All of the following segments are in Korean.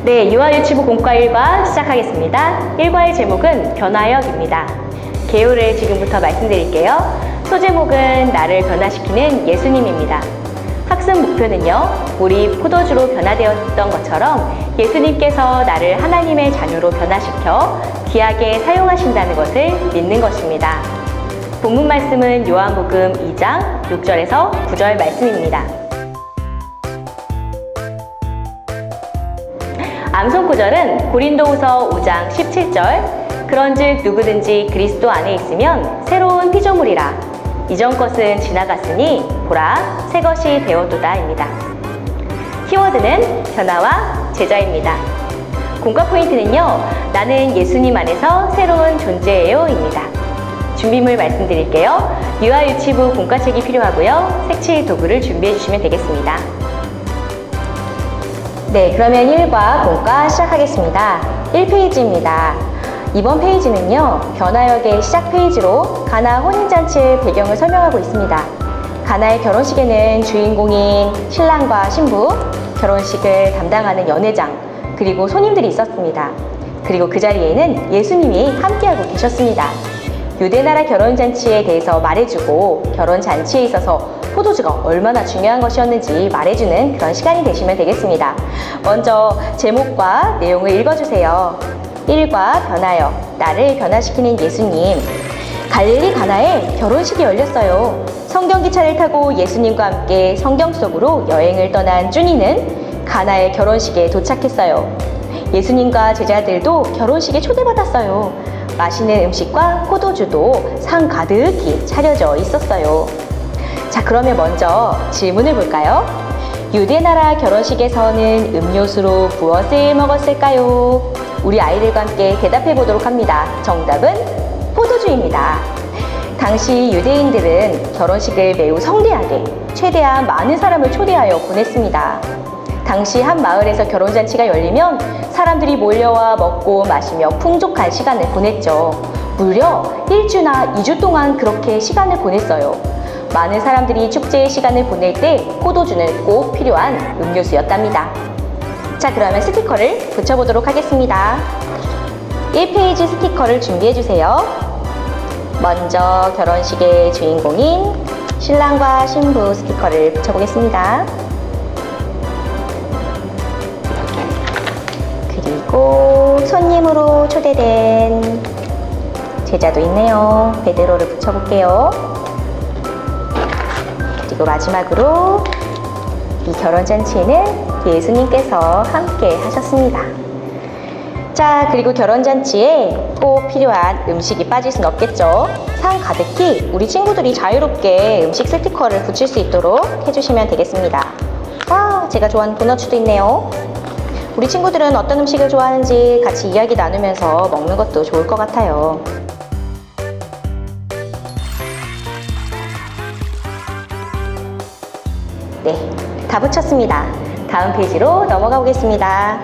네, 유아 유치부 공과 1과 시작하겠습니다. 1과의 제목은 변화역입니다. 개요를 지금부터 말씀드릴게요. 소제목은 나를 변화시키는 예수님입니다. 학습 목표는요, 우리 포도주로 변화되었던 것처럼 예수님께서 나를 하나님의 자녀로 변화시켜 귀하게 사용하신다는 것을 믿는 것입니다. 본문 말씀은 요한복음 2장 6절에서 9절 말씀입니다. 암송 구절은 고린도후서 5장 17절 그런즉 누구든지 그리스도 안에 있으면 새로운 피조물이라 이전 것은 지나갔으니 보라 새 것이 되었도다입니다. 키워드는 변화와 제자입니다. 공과 포인트는요, 나는 예수님 안에서 새로운 존재예요입니다. 준비물 말씀드릴게요. 유아유치부 공과책이 필요하고요. 색칠 도구를 준비해 주시면 되겠습니다. 네, 그러면 1과 공과 시작하겠습니다. 1페이지입니다. 이번 페이지는요, 변화역의 시작 페이지로 가나 혼인잔치의 배경을 설명하고 있습니다. 가나의 결혼식에는 주인공인 신랑과 신부, 결혼식을 담당하는 연회장, 그리고 손님들이 있었습니다. 그리고 그 자리에는 예수님이 함께하고 계셨습니다. 유대나라 결혼잔치에 대해서 말해주고 결혼잔치에 있어서 포도주가 얼마나 중요한 것이었는지 말해주는 그런 시간이 되시면 되겠습니다. 먼저 제목과 내용을 읽어주세요. 1과 변화역, 나를 변화시키는 예수님. 갈릴리 가나에 결혼식이 열렸어요. 성경기차를 타고 예수님과 함께 성경 속으로 여행을 떠난 쭈니는 가나의 결혼식에 도착했어요. 예수님과 제자들도 결혼식에 초대받았어요. 맛있는 음식과 포도주도 상 가득히 차려져 있었어요. 자, 그러면 먼저 질문을 볼까요? 유대나라 결혼식에서는 음료수로 무엇을 먹었을까요? 우리 아이들과 함께 대답해 보도록 합니다. 정답은 포도주입니다. 당시 유대인들은 결혼식을 매우 성대하게 최대한 많은 사람을 초대하여 보냈습니다. 당시 한 마을에서 결혼잔치가 열리면 사람들이 몰려와 먹고 마시며 풍족한 시간을 보냈죠. 무려 1주나 2주 동안 그렇게 시간을 보냈어요. 많은 사람들이 축제의 시간을 보낼 때 포도주는 꼭 필요한 음료수였답니다. 자, 그러면 스티커를 붙여보도록 하겠습니다. 1페이지 스티커를 준비해주세요. 먼저 결혼식의 주인공인 신랑과 신부 스티커를 붙여보겠습니다. 그리고 손님으로 초대된 제자도 있네요. 베드로를 붙여볼게요. 그리고 마지막으로 이 결혼잔치에는 예수님께서 함께 하셨습니다. 자, 그리고 결혼잔치에 꼭 필요한 음식이 빠질 순 없겠죠. 상 가득히 우리 친구들이 자유롭게 음식 스티커를 붙일 수 있도록 해주시면 되겠습니다. 와, 제가 좋아하는 도너츠도 있네요. 우리 친구들은 어떤 음식을 좋아하는지 같이 이야기 나누면서 먹는 것도 좋을 것 같아요. 네, 다 붙였습니다. 다음 페이지로 넘어가 보겠습니다.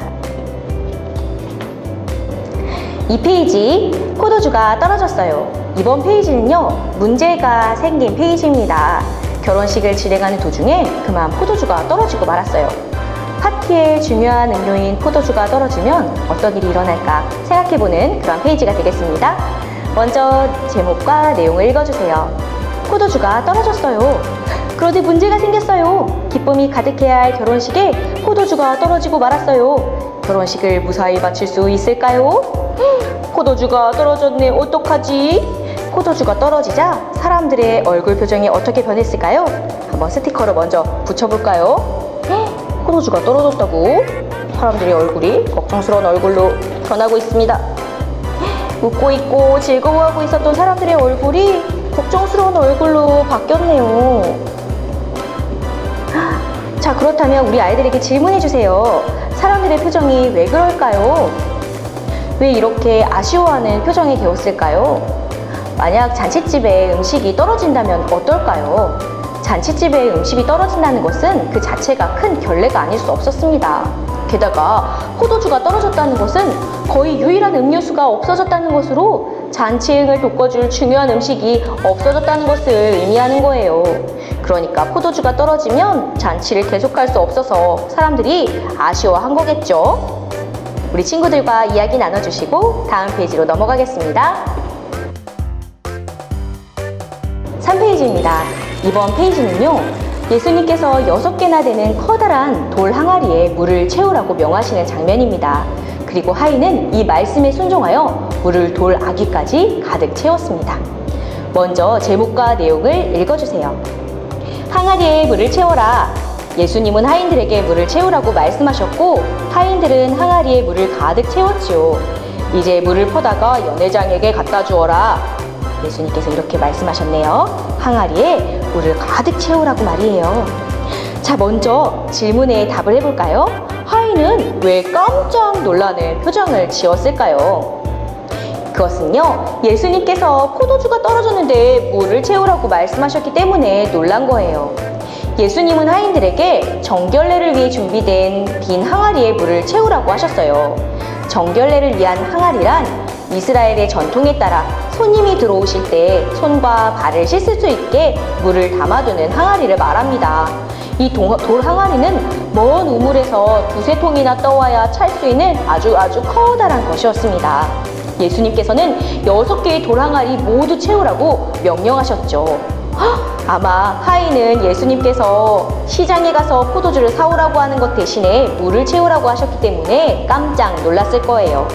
2페이지, 포도주가 떨어졌어요. 이번 페이지는요, 문제가 생긴 페이지입니다. 결혼식을 진행하는 도중에 그만 포도주가 떨어지고 말았어요. 파티의 중요한 음료인 포도주가 떨어지면 어떤 일이 일어날까 생각해보는 그런 페이지가 되겠습니다. 먼저 제목과 내용을 읽어주세요. 포도주가 떨어졌어요. 그런데 문제가 생겼어요. 기쁨이 가득해야 할 결혼식에 포도주가 떨어지고 말았어요. 결혼식을 무사히 마칠 수 있을까요? 포도주가 떨어졌네. 어떡하지? 포도주가 떨어지자 사람들의 얼굴 표정이 어떻게 변했을까요? 한번 스티커를 먼저 붙여볼까요? 포도주가 떨어졌다고? 사람들의 얼굴이 걱정스러운 얼굴로 변하고 있습니다. 웃고 있고 즐거워하고 있었던 사람들의 얼굴이 걱정스러운 얼굴로 바뀌었네요. 자, 그렇다면 우리 아이들에게 질문해 주세요. 사람들의 표정이 왜 그럴까요? 왜 이렇게 아쉬워하는 표정이 되었을까요? 만약 잔칫집에 음식이 떨어진다면 어떨까요? 잔칫집에 음식이 떨어진다는 것은 그 자체가 큰 결례가 아닐 수 없었습니다. 게다가 포도주가 떨어졌다는 것은 거의 유일한 음료수가 없어졌다는 것으로 잔치행을 돋궈줄 중요한 음식이 없어졌다는 것을 의미하는 거예요. 그러니까 포도주가 떨어지면 잔치를 계속할 수 없어서 사람들이 아쉬워한 거겠죠. 우리 친구들과 이야기 나눠주시고 다음 페이지로 넘어가겠습니다. 3페이지입니다. 이번 페이지는요, 예수님께서 6개나 되는 커다란 돌 항아리에 물을 채우라고 명하시는 장면입니다. 그리고 하인은 이 말씀에 순종하여 물을 돌 아귀까지 가득 채웠습니다. 먼저 제목과 내용을 읽어주세요. 항아리에 물을 채워라. 예수님은 하인들에게 물을 채우라고 말씀하셨고 하인들은 항아리에 물을 가득 채웠지요. 이제 물을 퍼다가 연회장에게 갖다 주어라. 예수님께서 이렇게 말씀하셨네요. 항아리에 물을 가득 채우라고 말이에요. 자, 먼저 질문에 답을 해볼까요? 하인은 왜 깜짝 놀라는 표정을 지었을까요? 그것은요, 예수님께서 포도주가 떨어졌는데 물을 채우라고 말씀하셨기 때문에 놀란 거예요. 예수님은 하인들에게 정결례를 위해 준비된 빈 항아리에 물을 채우라고 하셨어요. 정결례를 위한 항아리란 이스라엘의 전통에 따라 손님이 들어오실 때 손과 발을 씻을 수 있게 물을 담아두는 항아리를 말합니다. 이 돌 항아리는 먼 우물에서 두세 통이나 떠와야 찰 수 있는 아주 커다란 것이었습니다. 예수님께서는 6개의 돌 항아리 모두 채우라고 명령하셨죠. 아마 하인은 예수님께서 시장에 가서 포도주를 사오라고 하는 것 대신에 물을 채우라고 하셨기 때문에 깜짝 놀랐을 거예요.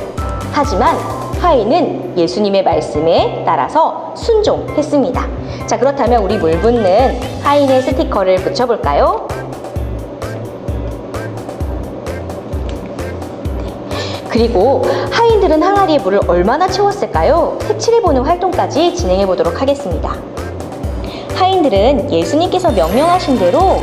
하지만 하인은 예수님의 말씀에 따라서 순종했습니다. 자, 그렇다면 우리 물 붓는 하인의 스티커를 붙여볼까요? 그리고 하인들은 항아리에 물을 얼마나 채웠을까요? 색칠해보는 활동까지 진행해보도록 하겠습니다. 하인들은 예수님께서 명령하신 대로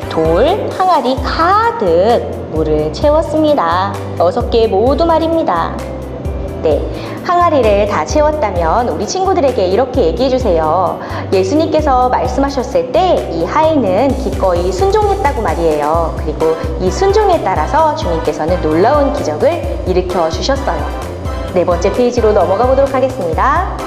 돌 항아리 가득 물을 채웠습니다. 6개 모두 말입니다. 네, 항아리를 다 채웠다면 우리 친구들에게 이렇게 얘기해주세요. 예수님께서 말씀하셨을 때 이 하인은 기꺼이 순종했다고 말이에요. 그리고 이 순종에 따라서 주님께서는 놀라운 기적을 일으켜 주셨어요. 4번째 페이지로 넘어가 보도록 하겠습니다.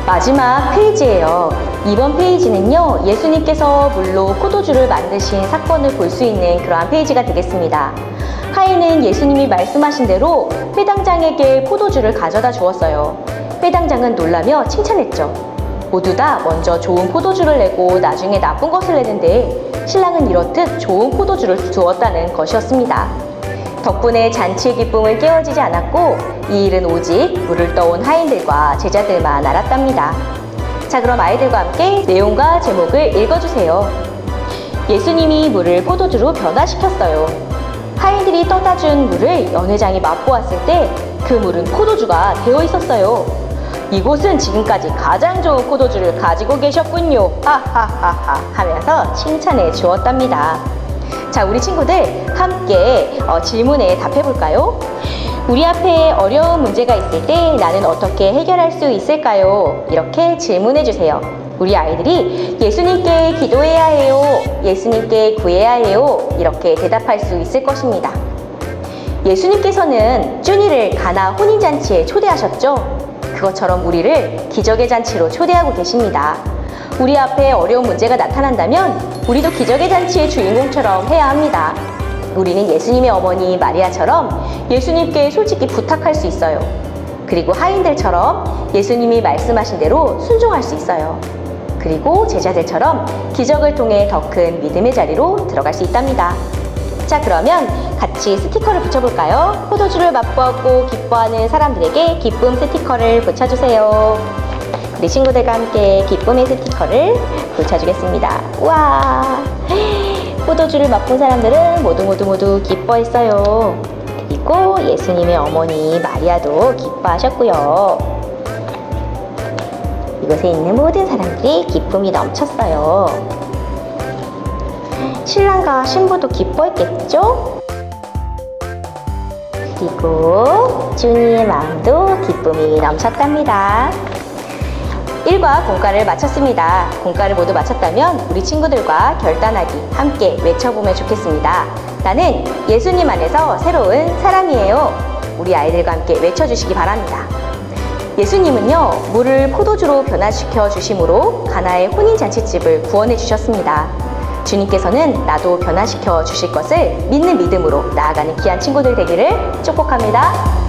마지막 페이지예요. 이번 페이지는요, 예수님께서 물로 포도주를 만드신 사건을 볼 수 있는 그러한 페이지가 되겠습니다. 하인은 예수님이 말씀하신 대로 회당장에게 포도주를 가져다 주었어요. 회당장은 놀라며 칭찬했죠. 모두 다 먼저 좋은 포도주를 내고 나중에 나쁜 것을 내는데 신랑은 이렇듯 좋은 포도주를 주었다는 것이었습니다. 덕분에 잔치의 기쁨은 깨어지지 않았고 이 일은 오직 물을 떠온 하인들과 제자들만 알았답니다. 자, 그럼 아이들과 함께 내용과 제목을 읽어주세요. 예수님이 물을 포도주로 변화시켰어요. 하인들이 떠다 준 물을 연회장이 맛보았을 때 그 물은 포도주가 되어 있었어요. 이곳은 지금까지 가장 좋은 포도주를 가지고 계셨군요. 하하하하 하면서 칭찬해 주었답니다. 자, 우리 친구들 함께 질문에 답해볼까요? 우리 앞에 어려운 문제가 있을 때 나는 어떻게 해결할 수 있을까요? 이렇게 질문해 주세요. 우리 아이들이 예수님께 기도해야 해요, 예수님께 구해야 해요, 이렇게 대답할 수 있을 것입니다. 예수님께서는 쭈니를 가나 혼인잔치에 초대하셨죠? 그것처럼 우리를 기적의 잔치로 초대하고 계십니다. 우리 앞에 어려운 문제가 나타난다면 우리도 기적의 잔치의 주인공처럼 해야 합니다. 우리는 예수님의 어머니 마리아처럼 예수님께 솔직히 부탁할 수 있어요. 그리고 하인들처럼 예수님이 말씀하신 대로 순종할 수 있어요. 그리고 제자들처럼 기적을 통해 더 큰 믿음의 자리로 들어갈 수 있답니다. 자, 그러면 같이 스티커를 붙여볼까요? 포도주를 맛보았고 기뻐하는 사람들에게 기쁨 스티커를 붙여주세요. 우리 친구들과 함께 기쁨의 스티커를 붙여주겠습니다. 우와! 포도주를 맛본 사람들은 모두 기뻐했어요. 그리고 예수님의 어머니 마리아도 기뻐하셨고요. 이곳에 있는 모든 사람들이 기쁨이 넘쳤어요. 신랑과 신부도 기뻐했겠죠? 그리고 쭈니의 마음도 기쁨이 넘쳤답니다. 1과 공과를 마쳤습니다. 공과를 모두 마쳤다면 우리 친구들과 결단하기 함께 외쳐보면 좋겠습니다. 나는 예수님 안에서 새로운 사람이에요. 우리 아이들과 함께 외쳐주시기 바랍니다. 예수님은요, 물을 포도주로 변화시켜 주심으로 가나의 혼인잔치집을 구원해 주셨습니다. 주님께서는 나도 변화시켜 주실 것을 믿는 믿음으로 나아가는 귀한 친구들 되기를 축복합니다.